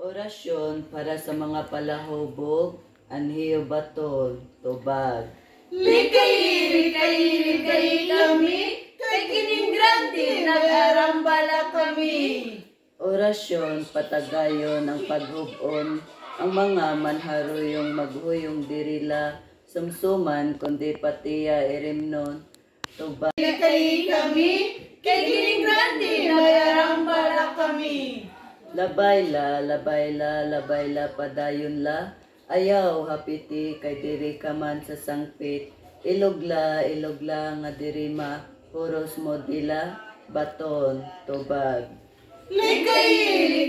Orasyon para sa mga palahubog, anhiyo batol, tubag. Likay kami, kay kining grande, nag-arambala kami. Orasyon patagayon ang paghubon, ang mga manharuyong maghuyong dirila, sumsuman kundi patiya irimnon, tubag. Likay kami, kay kining grande, nag-arambala kami. Labayla, labayla, labayla, padayon la, ayaw hapiti kay diri ka man sa sangpit, ilugla, ilugla nga diri ma, puros mo dila, baton, tubag. Likay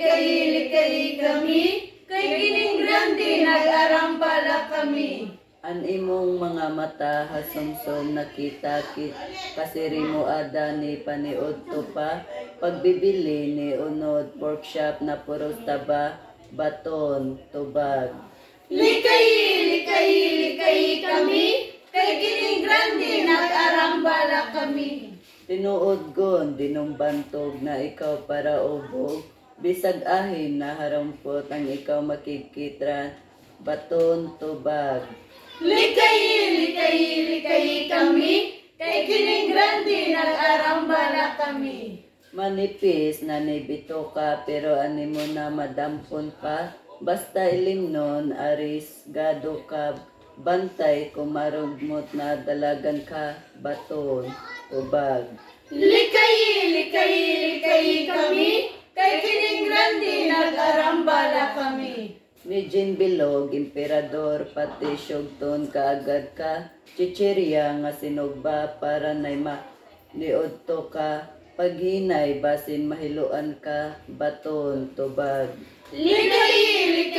kami, kay kining grande, nag-arambala kami. An imong mga mata hasumsum nakita kasiri mo ada ni paniod to pa, pagbibili ni unod workshop na puros taba, baton, tubag. Likay kami, kay kining grande, nag-arambala kami. Tinuod gon dinumbantog na ikaw para ubog, bisag ahin na harampot ang ikaw makikitran, baton, tubag. Likay kami, kay kining grande, nag-arambala kami. Manipis na nibito ka pero ani mo na madampon pa, basta ilimnon aris gado ka, bantay kumarugmot na dalagan ka, baton, tubag. Likay kami, kay kining grande, nag-arambala kami. Ni Jin Bilog, emperador, pati syugton kaagad ka, chichirya nga sinugba para nay niudto ka, paghinay basin mahiluan ka, baton, tubag. Likay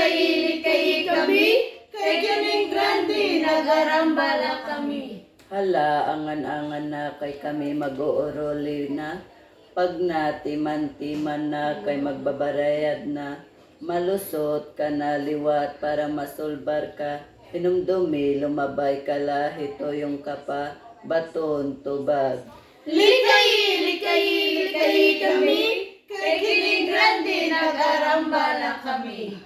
kami, kay kining grande, nag-arambala kami. Hala, angan-angan na kay kami mag-uuroli na, pag na timan-timan na kay magbabarayad na, malusot ka na liwat para masulbar ka, hinumdumi lumabay ka lahito yung kapa, baton, tubag. Likay kami, kay kining grande, nag-arambala kami.